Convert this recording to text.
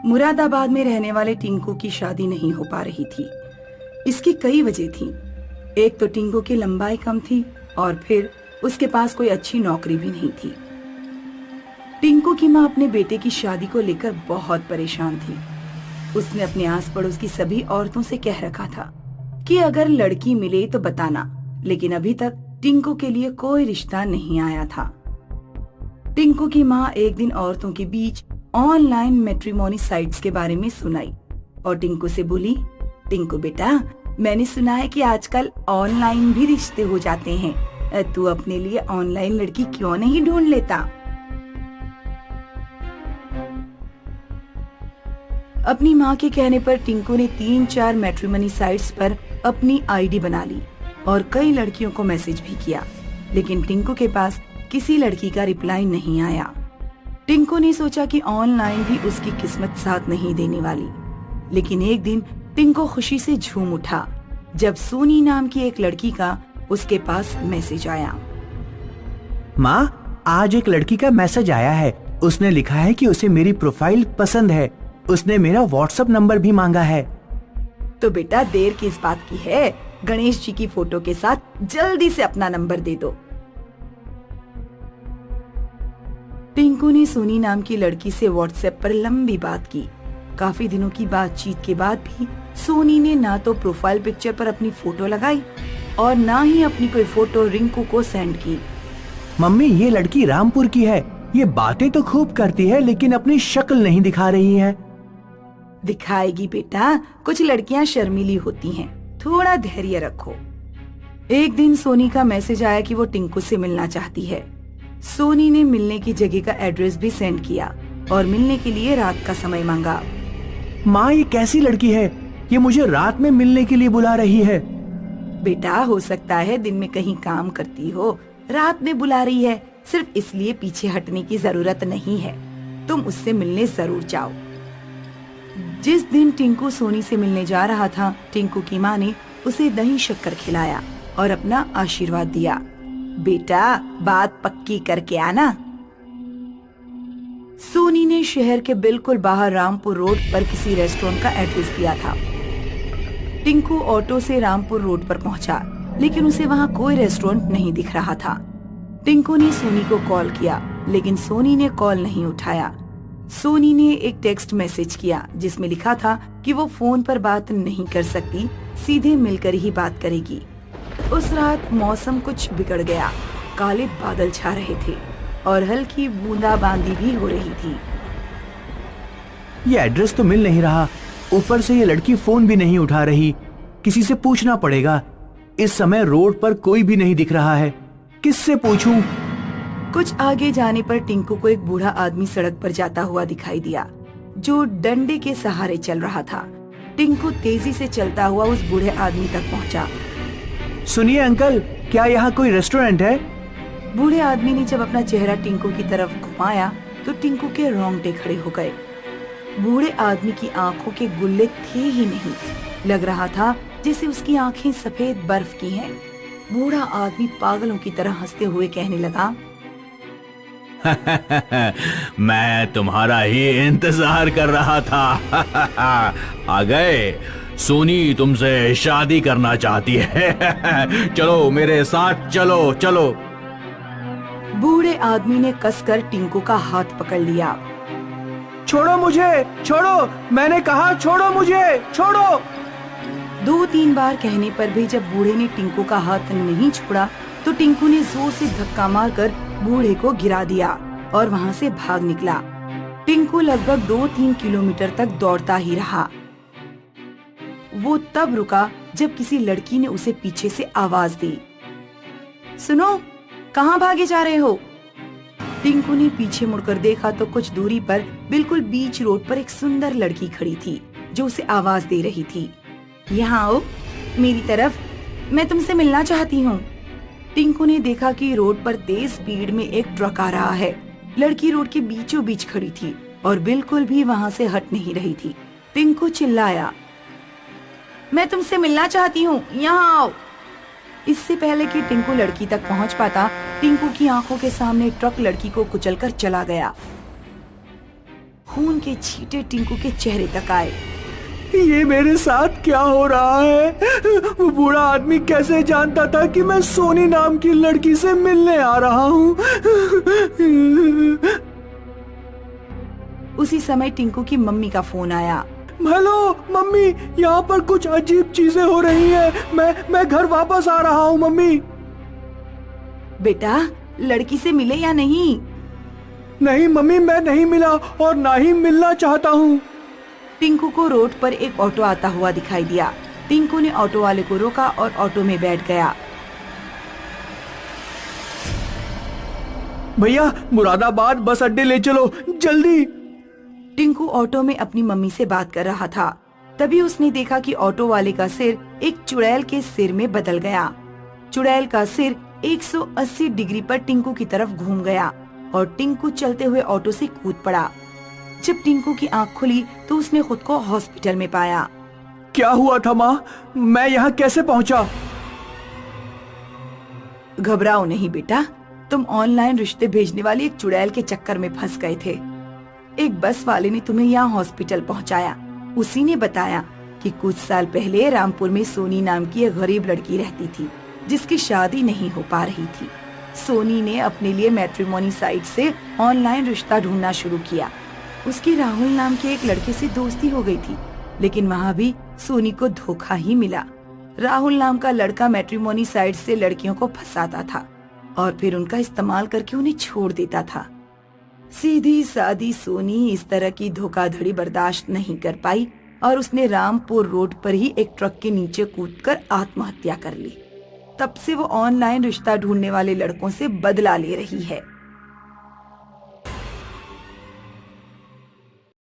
मुरादाबाद में रहने वाले टिंकू की शादी नहीं हो पा रही थी। इसकी कई वजह थी। एक तो टिंकू की लंबाई कम थी और फिर उसके पास कोई अच्छी नौकरी भी नहीं थी। टिंकू की माँ अपने बेटे की शादी को लेकर बहुत परेशान थी। उसने अपने आस पड़ोस की सभी औरतों से कह रखा था कि अगर लड़की मिले तो बताना, लेकिन अभी तक टिंकू के लिए कोई रिश्ता नहीं आया था। टिंकू की माँ एक दिन औरतों के बीच ऑनलाइन मैट्रिमोनी साइट्स के बारे में सुनाई और टिंकू से बोली, टिंकू बेटा, मैंने सुना है कि आजकल ऑनलाइन भी रिश्ते हो जाते हैं। तू अपने लिए ऑनलाइन लड़की क्यों नहीं ढूंढ लेता? अपनी माँ के कहने पर टिंकू ने 3-4 मैट्रिमोनी साइट्स पर अपनी आईडी बना ली और कई लड़कियों को मैसेज भी किया, लेकिन टिंकू के पास किसी लड़की का रिप्लाई नहीं आया। टिंकू ने सोचा कि ऑनलाइन भी उसकी किस्मत साथ नहीं देने वाली, लेकिन एक दिन टिंकू खुशी से झूम उठा जब सोनी नाम की एक लड़की का उसके पास मैसेज आया। माँ, आज एक लड़की का मैसेज आया है। उसने लिखा है कि उसे मेरी प्रोफाइल पसंद है। उसने मेरा व्हाट्सएप नंबर भी मांगा है। तो बेटा, देर किस बात की है? गणेश जी की फोटो के साथ जल्दी से अपना नंबर दे दो। टिंकू ने सोनी नाम की लड़की से व्हाट्सएप पर लंबी बात की। काफी दिनों की बातचीत के बाद भी सोनी ने ना तो प्रोफाइल पिक्चर पर अपनी फोटो लगाई और ना ही अपनी कोई फोटो रिंकू को सेंड की। मम्मी, ये लड़की रामपुर की है। ये बातें तो खूब करती है, लेकिन अपनी शक्ल नहीं दिखा रही है। दिखाएगी बेटा, कुछ लड़कियां शर्मीली होती हैं, थोड़ा धैर्य रखो। एक दिन सोनी का मैसेज आया कि वो टिंकू से मिलना चाहती है। सोनी ने मिलने की जगह का एड्रेस भी सेंड किया और मिलने के लिए रात का समय मांगा। माँ, ये कैसी लड़की है? ये मुझे रात में मिलने के लिए बुला रही है। बेटा, हो सकता है दिन में कहीं काम करती हो, रात में बुला रही है। सिर्फ इसलिए पीछे हटने की जरूरत नहीं है। तुम उससे मिलने जरूर जाओ। जिस दिन टिंकू सोनी से मिलने जा रहा था, टिंकू की माँ ने उसे दही शक्कर खिलाया और अपना आशीर्वाद दिया। बेटा, बात पक्की करके आना। सोनी ने शहर के बिल्कुल बाहर रामपुर रोड पर किसी रेस्टोरेंट का एड्रेस दिया था। टिंकू ऑटो से रामपुर रोड पर पहुंचा, लेकिन उसे वहां कोई रेस्टोरेंट नहीं दिख रहा था। टिंकू ने सोनी को कॉल किया, लेकिन सोनी ने कॉल नहीं उठाया। सोनी ने एक टेक्स्ट मैसेज किया जिसमें लिखा था कि वो फोन पर बात नहीं कर सकती, सीधे मिलकर ही बात करेगी। उस रात मौसम कुछ बिगड़ गया। काले बादल छा रहे थे और हल्की बूंदाबांदी भी हो रही थी। ये एड्रेस तो मिल नहीं रहा, ऊपर से ये लड़की फोन भी नहीं उठा रही। किसी से पूछना पड़ेगा। इस समय रोड पर कोई भी नहीं दिख रहा है। किससे पूछूं? कुछ आगे जाने पर टिंकू को एक बूढ़ा आदमी सड़क पर जाता हुआ दिखाई दिया, जो डंडे के सहारे चल रहा था। टिंकू तेजी से चलता हुआ उस बूढ़े आदमी तक पहुंचा। सुनिए अंकल, क्या यहाँ कोई रेस्टोरेंट है? बूढ़े आदमी ने जब अपना चेहरा टिंकू की तरफ घुमाया तो टिंकू के रोंगटे खड़े हो गए। बूढ़े आदमी की आंखों के गुल्ले थे ही नहीं। लग रहा था जैसे उसकी आंखें सफेद बर्फ की हैं। बूढ़ा आदमी पागलों की तरह हंसते हुए कहने लगा, मैं तुम्हारा ही इंतजार कर रहा था। आ गए। सोनी तुमसे शादी करना चाहती है। चलो मेरे साथ, चलो चलो। बूढ़े आदमी ने कसकर टिंकू का हाथ पकड़ लिया। छोड़ो मुझे, छोड़ो, मैंने कहा छोड़ो मुझे, छोड़ो। 2-3 बार कहने पर भी जब बूढ़े ने टिंकू का हाथ नहीं छोड़ा तो टिंकू ने जोर से धक्का मारकर बूढ़े को गिरा दिया और वहाँ से भाग निकला। टिंकू लगभग 2-3 किलोमीटर तक दौड़ता ही रहा। वो तब रुका जब किसी लड़की ने उसे पीछे से आवाज दी, सुनो, कहाँ भागे जा रहे हो? टिंकू ने पीछे मुड़कर देखा तो कुछ दूरी पर बिल्कुल बीच रोड पर एक सुंदर लड़की खड़ी थी जो उसे आवाज दे रही थी, यहाँ आओ मेरी तरफ, मैं तुमसे मिलना चाहती हूँ। टिंकू ने देखा कि रोड पर तेज स्पीड में एक ट्रक आ रहा है। लड़की रोड के बीचों बीच खड़ी थी और बिल्कुल भी वहाँ से हट नहीं रही थी। टिंकू चिल्लाया, मैं तुमसे मिलना चाहती हूँ, यहाँ आओ। इससे पहले कि टिंकू लड़की तक पहुँच पाता, टिंकू की आंखों के सामने ट्रक लड़की को कुचलकर चला गया। खून के छींटे टिंकू के चेहरे तक आए। ये मेरे साथ क्या हो रहा है? वो बूढ़ा आदमी कैसे जानता था कि मैं सोनी नाम की लड़की से मिलने आ रहा हूँ? उसी समय टिंकू की मम्मी का फोन आया। हेलो मम्मी, यहाँ पर कुछ अजीब चीजें हो रही हैं। मैं घर वापस आ रहा हूँ मम्मी। बेटा, लड़की से मिले या नहीं? नहीं मम्मी, मैं नहीं मिला और ना ही मिलना चाहता हूँ। टिंकू को रोड पर एक ऑटो आता हुआ दिखाई दिया। टिंकू ने ऑटो वाले को रोका और ऑटो में बैठ गया। भैया, मुरादाबाद बस अड्डे ले चलो जल्दी। टिंकू ऑटो में अपनी मम्मी से बात कर रहा था। तभी उसने देखा कि ऑटो वाले का सिर एक चुड़ैल के सिर में बदल गया। चुड़ैल का सिर 180 डिग्री पर टिंकू की तरफ घूम गया और टिंकू चलते हुए ऑटो से कूद पड़ा। जब टिंकू की आंख खुली तो उसने खुद को हॉस्पिटल में पाया। क्या हुआ था माँ? मैं यहाँ कैसे पहुँचा? घबराओ नहीं बेटा, तुम ऑनलाइन रिश्ते भेजने वाली एक चुड़ैल के चक्कर में फंस गए थे। एक बस वाले ने तुम्हें यहाँ हॉस्पिटल पहुँचाया। उसी ने बताया कि कुछ साल पहले रामपुर में सोनी नाम की एक गरीब लड़की रहती थी जिसकी शादी नहीं हो पा रही थी। सोनी ने अपने लिए मैट्रिमोनी साइट से ऑनलाइन रिश्ता ढूंढना शुरू किया। उसकी राहुल नाम के एक लड़के से दोस्ती हो गई थी, लेकिन वहाँ भी सोनी को धोखा ही मिला। राहुल नाम का लड़का मैट्रिमोनी साइट से लड़कियों को फंसाता था और फिर उनका इस्तेमाल करके उन्हें छोड़ देता था। सीधी सादी सोनी इस तरह की धोखाधड़ी बर्दाश्त नहीं कर पाई और उसने रामपुर रोड पर ही एक ट्रक के नीचे कूदकर आत्महत्या कर ली। तब से वो ऑनलाइन रिश्ता ढूंढने वाले लड़कों से बदला ले रही है।